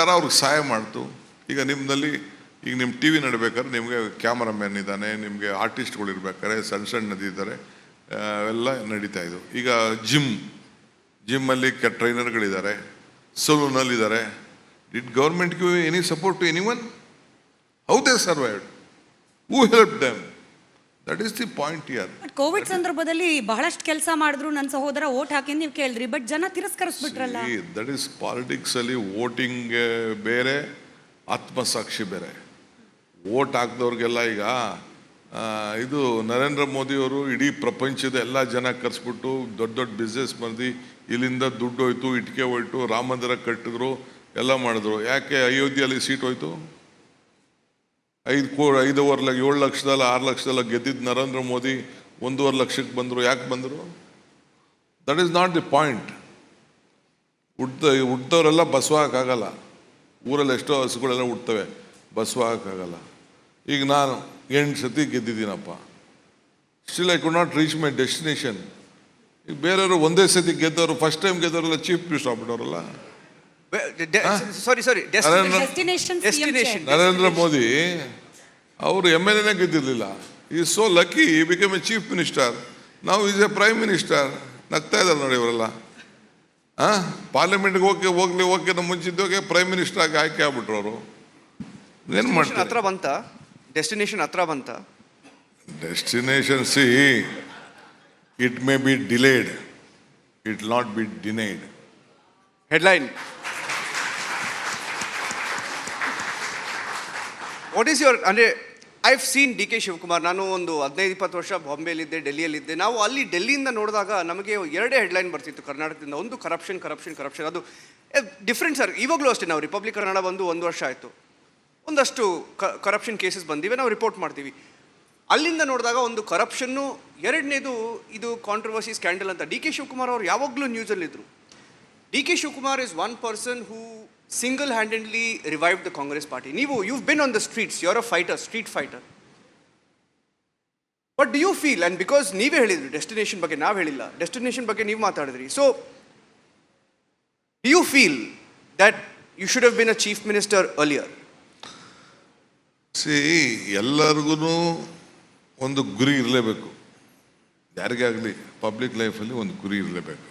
ಸರ್ಕಾರ ಅವ್ರಿಗೆ ಸಹಾಯ ಮಾಡ್ತು. ಈಗ ನಿಮ್ಮಲ್ಲಿ ಈಗ ನಿಮ್ಮ ಟಿ ವಿ ನಡಬೇಕಾದ್ರೆ ನಿಮಗೆ ಕ್ಯಾಮರಾಮ್ಯಾನ್ ಇದ್ದಾನೆ, ನಿಮಗೆ ಆರ್ಟಿಸ್ಟ್ಗಳು ಇರ್ಬೇಕಾದ್ರೆ ಸಣ್ಣ ಸಣ್ಣದಿದ್ದಾರೆ, ಎಲ್ಲ ನಡೀತಾ ಇದ್ದು. ಈಗ ಜಿಮ್ಮಲ್ಲಿ ಟ್ರೈನರ್ಗಳಿದ್ದಾರೆ, ಸಲೂನಲ್ಲಿದ್ದಾರೆ. Did government give any support to anyone? How they survived? Who help them? That is the point here. Covid ಸಂದರ್ಭದಲ್ಲಿ ಬಹಳಷ್ಟು ಕೆಲಸ ಮಾಡಿದ್ರು, ನನ್ನ ಸಹೋದರ ವೋಟ್ ಹಾಕಿ ನೀವು ಕೇಳಿದ್ರಿ, ಬಟ್ ಜನ ತಿರಸ್ಕರಿಸ್ಬಿಟ್ರಲ್ಲ. ದಟ್ ಈಸ್ ಪಾಲಿಟಿಕ್ಸ್ ಅಲ್ಲಿ ವೋಟಿಂಗ್ ಬೇರೆ, ಆತ್ಮಸಾಕ್ಷಿ ಬೇರೆ. ವೋಟ್ ಹಾಕಿದವ್ರಿಗೆಲ್ಲ ಈಗ ಇದು ನರೇಂದ್ರ ಮೋದಿಯವರು ಇಡೀ ಪ್ರಪಂಚದ ಎಲ್ಲ ಜನ ಕರೆಸ್ಬಿಟ್ಟು ದೊಡ್ಡ ದೊಡ್ಡ ಬಿಸ್ನೆಸ್ ಮಂದಿ ಇಲ್ಲಿಂದ ದುಡ್ಡು ಹೋಯ್ತು, ಇಟ್ಕೆ ಹೋಯ್ತು, ರಾಮ ಮಂದಿರ ಕಟ್ಟಿದ್ರು, ಎಲ್ಲ ಮಾಡಿದ್ರು. ಯಾಕೆ ಅಯೋಧ್ಯೆಯಲ್ಲಿ ಸೀಟ್ ಹೋಯ್ತು? 7 ಲಕ್ಷದಲ್ಲ 6 ಲಕ್ಷದಲ್ಲ ಗೆದ್ದಿದ್ದು ನರೇಂದ್ರ ಮೋದಿ 1.5 ಲಕ್ಷಕ್ಕೆ ಬಂದರು. ಯಾಕೆ ಬಂದರು? That is not the point. ಹುಟ್ಟದವರೆಲ್ಲ ಬಸವ ಹಾಕಾಗಲ್ಲ. ಊರಲ್ಲಿ ಎಷ್ಟೋ ಹಸುಗಳೆಲ್ಲ ಹುಡ್ತವೆ, ಬಸವ ಹಾಕಾಗಲ್ಲ. ಈಗ ನಾನು 8 ಸತಿ ಗೆದ್ದಿದ್ದೀನಪ್ಪ, still I could not reach my destination. ಈಗ ಬೇರೆಯವರು ಒಂದೇ ಸತಿ ಗೆದ್ದವರು, ಫಸ್ಟ್ ಟೈಮ್ ಗೆದ್ದವರೆಲ್ಲ ಚೀಫ್ ಮಿನಿಸ್ಟರ್ ಆಗ್ಬಿಟ್ಟವರಲ್ಲ. ನರೇಂದ್ರ ಮೋದಿ ಅವರು MLA ಗೆದ್ದಿರ್ಲಿಲ್ಲ. Is so lucky, he become a chief minister. ನಾವು ಈಸ್ ಎ ಪ್ರೈಮ್ ಮಿನಿಸ್ಟರ್. ನಗ್ತಾ ಇದ್ದಾರೆ ನೋಡಿ ಇವರೆಲ್ಲ. ಪಾರ್ಲಿಮೆಂಟ್ಗೆ ಹೋಗಿ ಮುಂಚಿದ್ದೋಗೆ ಪ್ರೈಮ್ ಮಿನಿಸ್ಟರ್ ಆಗಿ ಆಯ್ಕೆ ಆಗ್ಬಿಟ್ರು ಅವರು. ಏನು ಮಾಡ್ತಾರೆ? ಹತ್ರ ಬಂತ ಡೆಸ್ಟಿನೇಷನ್, ಹತ್ರ ಬಂತ destination. See, it may be delayed, it not be denied. Headline. What is your, ಅಂದರೆ I've seen D K Shivakumar. ನಾನು ಒಂದು 15-20 ವರ್ಷ ಬಾಂಬೆಯಲ್ಲಿದ್ದೆ, ಡೆಲ್ಲಿಯಲ್ಲಿದ್ದೆ. ನಾವು ಅಲ್ಲಿ ಡೆಲ್ಲಿಯಿಂದ ನೋಡಿದಾಗ ನಮಗೆ 2 ಹೆಡ್ಲೈನ್ ಬರ್ತಿತ್ತು ಕರ್ನಾಟಕದಿಂದ. ಒಂದು ಕರಪ್ಷನ್. ಅದು ಡಿಫ್ರೆಂಟ್ ಸರ್. ಇವಾಗಲೂ ಅಷ್ಟೇ, ನಾವು ರಿಪಬ್ಲಿಕ್ ಕನ್ನಡ ಬಂದು 1 ವರ್ಷ ಆಯಿತು, ಒಂದಷ್ಟು ಕರಪ್ಷನ್ ಕೇಸಸ್ ಬಂದಿವೆ, ನಾವು ರಿಪೋರ್ಟ್ ಮಾಡ್ತೀವಿ. ಅಲ್ಲಿಂದ ನೋಡಿದಾಗ ಒಂದು ಕರಪ್ಷನ್ನು, ಎರಡನೇದು ಇದು ಕಾಂಟ್ರವರ್ಸಿ, ಸ್ಕ್ಯಾಂಡಲ್ ಅಂತ. ಡಿ ಕೆ ಶಿವಕುಮಾರ್ ಅವರು ಯಾವಾಗಲೂ ನ್ಯೂಸಲ್ಲಿದ್ದರು. D K Shivakumar is one person who single handedly revive the Congress party. you've been on the streets, you're a fighter, street fighter. What do you feel? And because ನೀವೇ ಹೇಳಿದ್ರಿ destination ಬಗ್ಗೆ, ನಾವು ಹೇಳಿಲ್ಲ, destination ಬಗ್ಗೆ ನೀವು ಮಾತಾಡಿದ್ರಿ. So do you feel that you should have been a chief minister earlier? C, ಎಲ್ಲರಿಗೂ ಒಂದು ಗುರಿ ಇರಲೇಬೇಕು. ಯಾರಿಗೇ ಆಗಲಿ ಪಬ್ಲಿಕ್ ಲೈಫಲ್ಲಿ ಒಂದು ಗುರಿ ಇರಲೇಬೇಕು.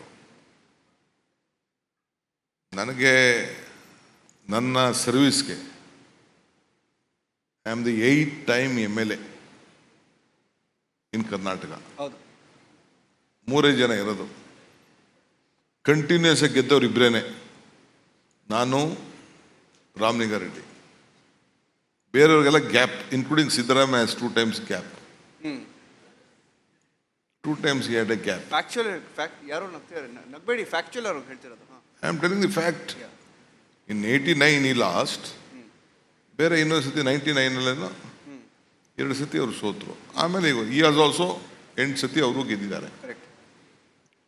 ನನಗೆ ನನ್ನ ಸರ್ವಿಸ್ಗೆ I am the 8th time MLA in Karnataka. 3 ಜನ ಇರೋದು. ಕಂಟಿನ್ಯೂಸ್ ಆಗಿ ಗೆದ್ದವ್ರು ಇಬ್ಬರೇನೆ, ನಾನು, ರಾಮಲಿಂಗಾರೆಡ್ಡಿ. ಬೇರೆಯವ್ರಿಗೆಲ್ಲ gap, including Siddaramaiah has 2 times gap. 2 times he had a gap. Factual, ಯಾರು ನಗಬೇಡಿ, ಫ್ಯಾಕ್ಚುಯಲ್ ಅವರು ಹೇಳ್ತಿರೋದು. I am telling the fact. In 89 he lost. ಬೇರೆ ಇನ್ನೊಂದು ಸತಿ 99 2 ಸತಿ ಅವರು ಸೋತರು. ಆಮೇಲೆ ಈ ಆಸ್ ಆಲ್ಸೋ 8 ಸತಿ ಅವರು ಗೆದ್ದಿದ್ದಾರೆ.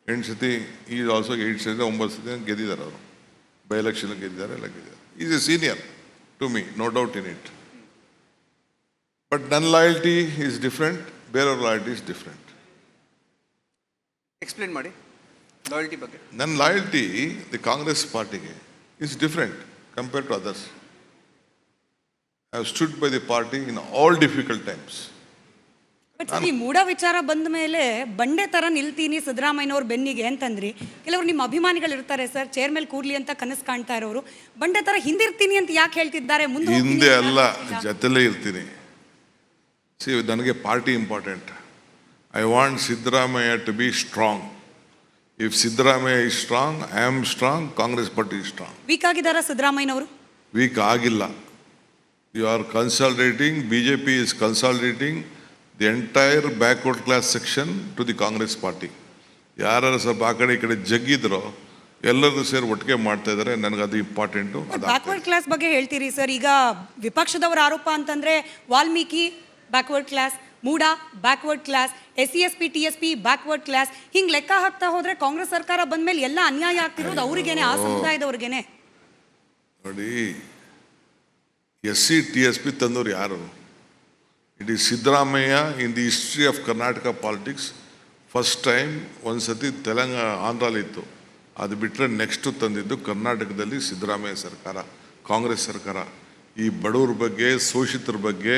8 ಸತಿ, ಈ ಆಲ್ಸೋ 8 ಸತಿ 9 ಸತಿ ಗೆದ್ದಿದ್ದಾರೆ ಅವರು. ಬೈ ಎಲೆಕ್ಷನ್ ಗೆದ್ದಿದ್ದಾರೆ, ಎಲ್ಲ ಗೆದ್ದಿದ್ದಾರೆ. Is a senior to me, no doubt in it. But ನನ್ನ ಲಾಯಲ್ಟಿ ಈಸ್ ಡಿಫ್ರೆಂಟ್, ಬೇರೆಯವ್ರ ಲಾಯಲ್ಟಿ ಇಸ್ ಡಿಫ್ರೆಂಟ್. ಎಕ್ಸ್ಪ್ಲೇನ್ ಮಾಡಿ ಲಾಯಲ್ಟಿ ಬಗ್ಗೆ. ನನ್ನ ಲಾಯಲ್ಟಿ ದಿ ಕಾಂಗ್ರೆಸ್ ಪಾರ್ಟಿಗೆ is different compared to others. I have stood by the party in all difficult times. But ಈ ಮೂಢ ವಿಚಾರ ಬಂದ ಮೇಲೆ ಬಂಡೆ ತರ ನಿಲ್ತೀನಿ ಸಿದ್ದರಾಮಯ್ಯನವ್ರ ಬೆನ್ನಿಗೆ ಅಂತಂದ್ರಿ. ಕೆಲವರು ನಿಮ್ಮ ಅಭಿಮಾನಿಗಳು ಇರ್ತಾರೆ ಸರ್, ಚೇರ್ ಮೇಲೆ ಕೂರ್ಲಿ ಅಂತ ಕನಸು ಕಾಣ್ತಾ ಇರೋರು, ಬಂಡೆ ತರ ಹಿಂದಿರ್ತೀನಿ ಅಂತ ಯಾಕೆ ಹೇಳ್ತಿದ್ದಾರೆ? ಹಿಂದೆ ಅಲ್ಲ, ಜೊತೆಲೇ ಇರ್ತೀನಿ. ಸಿ, ನನಗೆ party important. I want Siddaramaiah to be strong. If Siddaramaiah is strong, I am strong, Congress party is strong. Weak ಆಗಿದಾರ ಸಿದ್ದರಾಮಯ್ಯನವರು? ವೀಕ್ ಆಗಿಲ್ಲ. You are consolidating, BJP is consolidating the entire backward class section to the Congress party. ಯಾರು ಸ್ವಲ್ಪ ಆ ಕಡೆ ಈ ಕಡೆ ಜಗ್ಗಿದ್ರೋ ಎಲ್ಲರೂ ಸೇರಿ ಒಟ್ಟಿಗೆ ಮಾಡ್ತಾ ಇದ್ದಾರೆ. ನನಗೆ ಅದು ಇಂಪಾರ್ಟೆಂಟು. ಬ್ಯಾಕ್ವರ್ಡ್ ಕ್ಲಾಸ್ ಬಗ್ಗೆ ಹೇಳ್ತೀರಿ ಸರ್. ಈಗ ವಿಪಕ್ಷದವರ ಆರೋಪ ಅಂತಂದ್ರೆ Valmiki backward class, MUDA backward class, SC/ST TSP backward class, ಹಿಂಗೆ ಲೆಕ್ಕ ಹಾಕ್ತಾ ಹೋದ್ರೆ ಕಾಂಗ್ರೆಸ್ ಸರ್ಕಾರ ಬಂದ್ಮೇಲೆ ಎಲ್ಲ ಅನ್ಯಾಯ ಆಗ್ತಿರೋದು ಅವ್ರಿಗೇನೆ, ಆ ಸಮುದಾಯದವ್ರಿಗೇನೆ. ನೋಡಿ, SC TSP ತಂದವ್ರು ಯಾರು? It is Siddaramaiah. In the history of Karnataka politics first time ಒಂದು ಸತಿ ಆಂಧ್ರಲ್ಲಿ ಇತ್ತು, ಅದು ಬಿಟ್ಟರೆ ನೆಕ್ಸ್ಟ್ ತಂದಿದ್ದು ಕರ್ನಾಟಕದಲ್ಲಿ ಸಿದ್ದರಾಮಯ್ಯ ಸರ್ಕಾರ, ಕಾಂಗ್ರೆಸ್ ಸರ್ಕಾರ ಈ ಬಡವ್ರ ಬಗ್ಗೆ, ಶೋಷಿತರ ಬಗ್ಗೆ,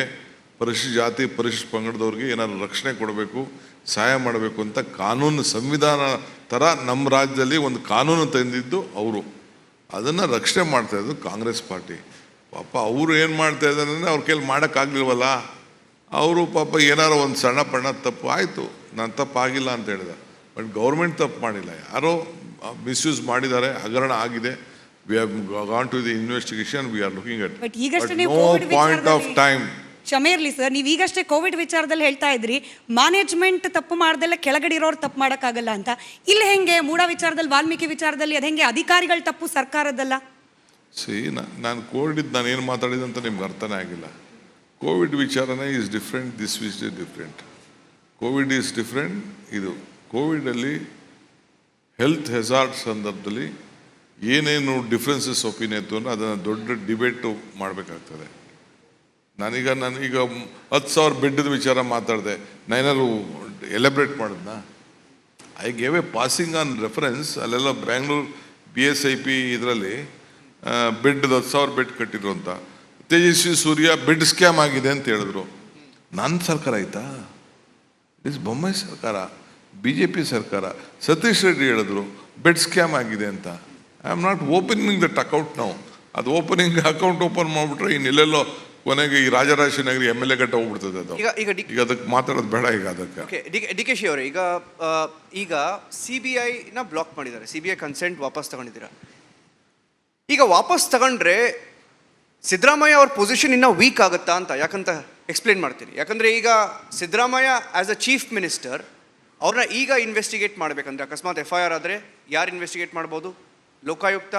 ಪರಿಶಿಷ್ಟ ಜಾತಿ ಪರಿಶಿಷ್ಟ ಪಂಗಡದವ್ರಿಗೆ ಏನಾದ್ರು ರಕ್ಷಣೆ ಕೊಡಬೇಕು, ಸಹಾಯ ಮಾಡಬೇಕು ಅಂತ ಕಾನೂನು, ಸಂವಿಧಾನ ಥರ ನಮ್ಮ ರಾಜ್ಯದಲ್ಲಿ ಒಂದು ಕಾನೂನು ತಂದಿದ್ದು ಅವರು. ಅದನ್ನು ರಕ್ಷಣೆ ಮಾಡ್ತಾಯಿದ್ದು ಕಾಂಗ್ರೆಸ್ ಪಾರ್ಟಿ. ಪಾಪ ಅವರು ಏನು ಮಾಡ್ತಾ ಇದ್ದಾರೆ ಅಂದರೆ ಅವ್ರ ಕೈಲಿ ಮಾಡೋಕ್ಕಾಗಲಿಲ್ವಲ್ಲ. ಅವರು ಪಾಪ ಏನಾರು ಒಂದು ಸಣ್ಣ ಪಣ್ಣ ತಪ್ಪು ಆಯಿತು, ನಾನು ತಪ್ಪಾಗಿಲ್ಲ ಅಂತ ಹೇಳಿದೆ. ಬಟ್ ಗೌರ್ಮೆಂಟ್ ತಪ್ಪು ಮಾಡಿಲ್ಲ, ಯಾರೋ ಮಿಸ್ಯೂಸ್ ಮಾಡಿದ್ದಾರೆ, ಹಗರಣ ಆಗಿದೆ. We have gone to the investigation, we are looking at. But ಈಗಷ್ಟೇ ನೀವು no covid point of time. ಕ್ಷಮೆ ಇರಲಿ ಸರ್, ನೀವು ಈಗಷ್ಟೇ ಕೋವಿಡ್ ವಿಚಾರದಲ್ಲಿ ಹೇಳ್ತಾ ಇದ್ರಿ ಮ್ಯಾನೇಜ್ಮೆಂಟ್ ತಪ್ಪು ಮಾಡ್ದೆಲ್ಲ ಕೆಳಗಡೆ ಇರೋರು ತಪ್ಪು ಮಾಡೋಕ್ಕಾಗಲ್ಲ ಅಂತ. ಇಲ್ಲಿ ಹೆಂಗೆ ಮೂಡ ವಿಚಾರದಲ್ಲಿ, ವಾಲ್ಮೀಕಿ ವಿಚಾರದಲ್ಲಿ ಅದು ಹೆಂಗೆ ಅಧಿಕಾರಿಗಳ ತಪ್ಪು ಸರ್ಕಾರದ್ದಲ್ಲ? ನಾನು ಕೋವಿಡ್ ನಾನು ಏನು ಮಾತಾಡಿದೆ ಅಂತ ನಿಮ್ಗೆ ಅರ್ಥನೇ ಆಗಿಲ್ಲ. ಕೋವಿಡ್ ವಿಚಾರನೇ ಈಸ್ ಡಿಫ್ರೆಂಟ್, ದಿಸ್ ವಿಸ್ is different. Covid is different. ಇದು ಕೋವಿಡಲ್ಲಿ ಹೆಲ್ತ್ ಹೆಜಾರ್ಡ್ ಸಂದರ್ಭದಲ್ಲಿ ಏನೇನು ಡಿಫ್ರೆನ್ಸಸ್ ಒಪಿನಿಯನ್ ಇತ್ತು ಅಂದರೆ ಅದನ್ನು ದೊಡ್ಡ ಡಿಬೇಟು ಮಾಡಬೇಕಾಗ್ತದೆ. ನಾನೀಗ 10,000 ಬೆಡ್ದ ವಿಚಾರ ಮಾತಾಡಿದೆ, ನಾನೇನಾದ್ರು ಎಲೆಬ್ರೇಟ್ ಮಾಡಿದ್ನಾ? I gave a passing on reference. ಅಲ್ಲೆಲ್ಲ ಬ್ಯಾಂಗ್ಳೂರು BSIP ಇದರಲ್ಲಿ ಬೆಡ್ 10,000 ಬೆಡ್ ಕಟ್ಟಿದ್ರು ಅಂತ. ತೇಜಸ್ವಿ ಸೂರ್ಯ ಬೆಡ್ ಸ್ಕ್ಯಾಮ್ ಆಗಿದೆ ಅಂತ ಹೇಳಿದ್ರು. ನನ್ನ ಸರ್ಕಾರ ಆಯ್ತಾ? ಇಸ್ ಬೊಮ್ಮಾಯಿ ಸರ್ಕಾರ, BJP ಸರ್ಕಾರ. ಸತೀಶ್ ರೆಡ್ಡಿ ಹೇಳಿದ್ರು ಬೆಡ್ ಸ್ಕ್ಯಾಮ್ ಆಗಿದೆ ಅಂತ. I am not opening that account ನಾವು. ಅದು ಅಕೌಂಟ್ ಓಪನ್ ಮಾಡಿಬಿಟ್ರೆ ಇನ್ನೆಲ್ಲೆಲ್ಲೋ ಕೊನೆಗೆ ಈ ರಾಜರಾಜೇಶ್ವರಿ MLA ಗಂಟೆ ಹೋಗ್ಬಿಡ್ತದೆ ಅದು. ಈಗ ಅದಕ್ಕೆ ಮಾತಾಡೋದು ಬೇಡ. ಈಗ ಅದಕ್ಕೆ DK ಅವರೇ, ಈಗ CBIನ ಬ್ಲಾಕ್ ಮಾಡಿದ್ದಾರೆ, CBI ಕನ್ಸೆಂಟ್ ವಾಪಸ್ ತಗೊಂಡಿದ್ದೀರಾ. ಈಗ ವಾಪಸ್ ತಗೊಂಡ್ರೆ ಸಿದ್ದರಾಮಯ್ಯ ಅವ್ರ ಪೊಸಿಷನ್ ಇನ್ನೂ ವೀಕ್ ಆಗುತ್ತಾ ಅಂತ ಯಾಕಂತ ಎಕ್ಸ್ಪ್ಲೇನ್ ಮಾಡ್ತೀನಿ. ಯಾಕಂದರೆ ಈಗ Siddaramaiah as a chief minister ಅವ್ರನ್ನ ಈಗ ಇನ್ವೆಸ್ಟಿಗೇಟ್ ಮಾಡಬೇಕಂದ್ರೆ ಅಕಸ್ಮಾತ್ FIR ಆದರೆ ಯಾರು ಇನ್ವೆಸ್ಟಿಗೇಟ್ ಮಾಡ್ಬೋದು? Lokayukta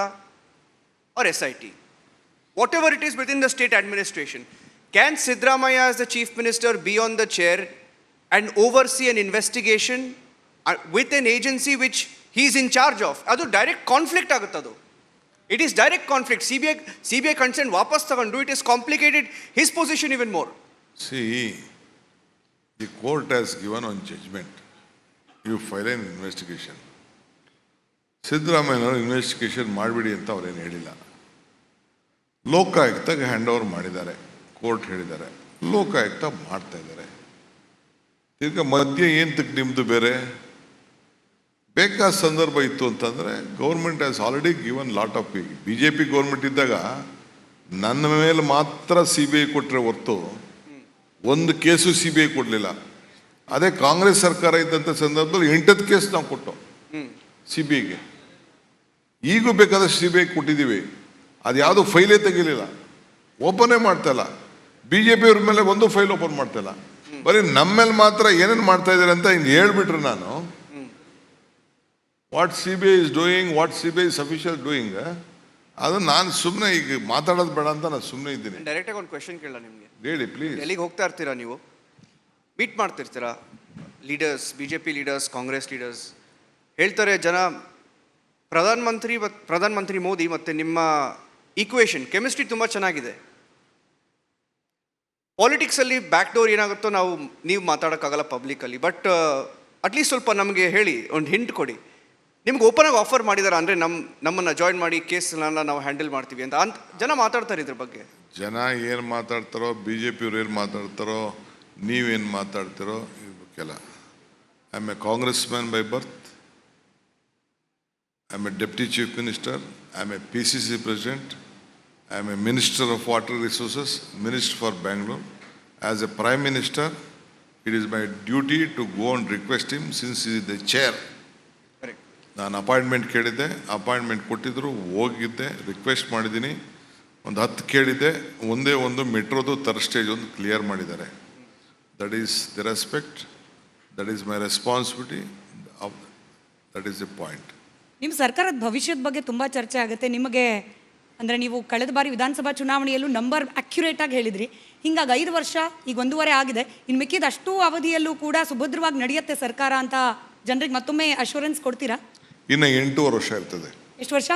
or SIT, whatever it is within the state administration. Can Siddaramaiah as the chief minister be on the chair and oversee an investigation with an agency which he is in charge of? Adu direct conflict aguttadu. It is direct conflict. CBI consent ವಾಪಸ್ ತಗೊಂಡು it is complicated his position even more. See, the court has given one judgment. You file an investigation. ಸಿದ್ದರಾಮಯ್ಯನವರು investigation ಮಾಡಿಬಿಡಿ ಅಂತ ಅವ್ರೇನು ಹೇಳಿಲ್ಲ. ಲೋಕಾಯುಕ್ತಗೆ hand over ಮಾಡಿದ್ದಾರೆ, court ಹೇಳಿದ್ದಾರೆ. ಲೋಕಾಯುಕ್ತ ಮಾಡ್ತಾ ಇದ್ದಾರೆ. ಈಗ ಮಧ್ಯೆ ಏನು ನಿಮ್ಮದು ಬೇರೆ ಬೇಕಾದ ಸಂದರ್ಭ ಇತ್ತು ಅಂತಂದರೆ government has already given lot of BJP government ಇದ್ದಾಗ ನನ್ನ ಮೇಲೆ ಮಾತ್ರ CBI ಕೊಟ್ಟರೆ ಹೊರತು ಒಂದು ಕೇಸು CBI ಕೊಡಲಿಲ್ಲ. ಅದೇ ಕಾಂಗ್ರೆಸ್ ಸರ್ಕಾರ ಇದ್ದಂಥ ಸಂದರ್ಭದಲ್ಲಿ 8 ಕೇಸ್ ನಾವು ಕೊಟ್ಟು CBIಗೆ. ಈಗೂ ಬೇಕಾದಷ್ಟು CBI ಕೊಟ್ಟಿದ್ದೀವಿ. ಅದು ಯಾವುದು ಫೈಲೇ ತೆಗಿಲಿಲ್ಲ, ಓಪನೇ ಮಾಡ್ತಾಯಿಲ್ಲ. BJP ಅವ್ರ ಮೇಲೆ ಒಂದು ಫೈಲ್ ಓಪನ್ ಮಾಡ್ತಾಯಿಲ್ಲ. ಬರೀ ನಮ್ಮ ಮೇಲೆ ಮಾತ್ರ ಏನೇನು ಮಾಡ್ತಾ ಇದ್ದಾರೆ ಅಂತ ಇನ್ನು ಹೇಳ್ಬಿಟ್ರೆ ನಾನು what CBI is doing, what CBI is official doing, ಅದು ನಾನು ಸುಮ್ಮನೆ ಈಗ ಮಾತಾಡೋದು ಬೇಡ ಅಂತ ನಾನು ಸುಮ್ಮನೆ ಇದ್ದೀನಿ. ಡೈರೆಕ್ಟಾಗಿ ಒಂದು ಕ್ವೆಶನ್ ಕೇಳಲ್ಲ ನಿಮಗೆ? ಹೇಳಿ ಪ್ಲೀಸ್. ಎಲ್ಲಿಗೆ ಹೋಗ್ತಾ ಇರ್ತೀರಾ ನೀವು? ಮೀಟ್ ಮಾಡ್ತಿರ್ತೀರಾ leaders, BJP leaders, Congress leaders? ಹೇಳ್ತಾರೆ ಜನ ಪ್ರಧಾನಮಂತ್ರಿ ಮೋದಿ ಮತ್ತು ನಿಮ್ಮ ಈಕ್ವೇಷನ್ ಕೆಮಿಸ್ಟ್ರಿ ತುಂಬ ಚೆನ್ನಾಗಿದೆ. ಪಾಲಿಟಿಕ್ಸಲ್ಲಿ ಬ್ಯಾಕ್ ಡೋರ್ ಏನಾಗುತ್ತೋ ನೀವು ಮಾತಾಡೋಕ್ಕಾಗಲ್ಲ ಪಬ್ಲಿಕಲ್ಲಿ. ಬಟ್ ಅಟ್ಲೀಸ್ಟ್ ಸ್ವಲ್ಪ ನಮಗೆ ಹೇಳಿ, ಒಂದು ಹಿಂಟ್ ಕೊಡಿ. ನಿಮ್ಗೆ ಓಪನ್ ಆಗಿ ಆಫರ್ ಮಾಡಿದಾರ ಅಂದರೆ ನಮ್ಮನ್ನು ಜಾಯಿನ್ ಮಾಡಿ ಕೇಸ್ನ ನಾವು ಹ್ಯಾಂಡಲ್ ಮಾಡ್ತೀವಿ ಅಂತ ಜನ ಮಾತಾಡ್ತಾರೆ ಇದ್ರ ಬಗ್ಗೆ. ಜನ ಏನು ಮಾತಾಡ್ತಾರೋ, BJP ಅವ್ರು ಏನು ಮಾತಾಡ್ತಾರೋ, ನೀವೇನು ಮಾತಾಡ್ತಾರೋ ಇದಕ್ಕೆಲ್ಲ. I am A Congress man by birth. I am a Deputy Chief Minister, I am a PCC President, I am a Minister of Water Resources, Minister for Bangalore. As a Prime Minister, it is my duty to go and request him since he is the chair. Correct. ನಾನು appointment ಕೇಳಿದ್ದೆ, appointment ಕೊಟ್ಟಿದ್ದರು, ಹೋಗಿದ್ದೆ, request ಮಾಡಿದ್ದೀನಿ. ಒಂದು 10 ಕೇಳಿದ್ದೆ, ಒಂದೇ ಒಂದು ಮೆಟ್ರೋದು third stage ಒಂದು ಕ್ಲಿಯರ್ ಮಾಡಿದ್ದಾರೆ. That is the respect, that is my responsibility, that is the point. ನಿಮ್ಮ ಸರ್ಕಾರದ ಭವಿಷ್ಯದ ಬಗ್ಗೆ ತುಂಬ ಚರ್ಚೆ ಆಗುತ್ತೆ. ನಿಮಗೆ ಅಂದರೆ ನೀವು ಕಳೆದ ಬಾರಿ ವಿಧಾನಸಭಾ ಚುನಾವಣೆಯಲ್ಲೂ ನಂಬರ್ ಅಕ್ಯುರೇಟಾಗಿ ಹೇಳಿದ್ರಿ. ಹಿಂಗಾಗಿ 5 ವರ್ಷ ಈಗ 1.5 ಆಗಿದೆ. ಇನ್ನು ಮಿಕ್ಕಿದ ಅಷ್ಟು ಅವಧಿಯಲ್ಲೂ ಕೂಡ ಸುಭದ್ರವಾಗಿ ನಡೆಯುತ್ತೆ ಸರ್ಕಾರ ಅಂತ ಜನರಿಗೆ ಮತ್ತೊಮ್ಮೆ ಅಶ್ಯೂರೆನ್ಸ್ ಕೊಡ್ತೀರಾ? ಇನ್ನು 8 ವರ್ಷ ಇರ್ತದೆ. ಎಷ್ಟು ವರ್ಷ?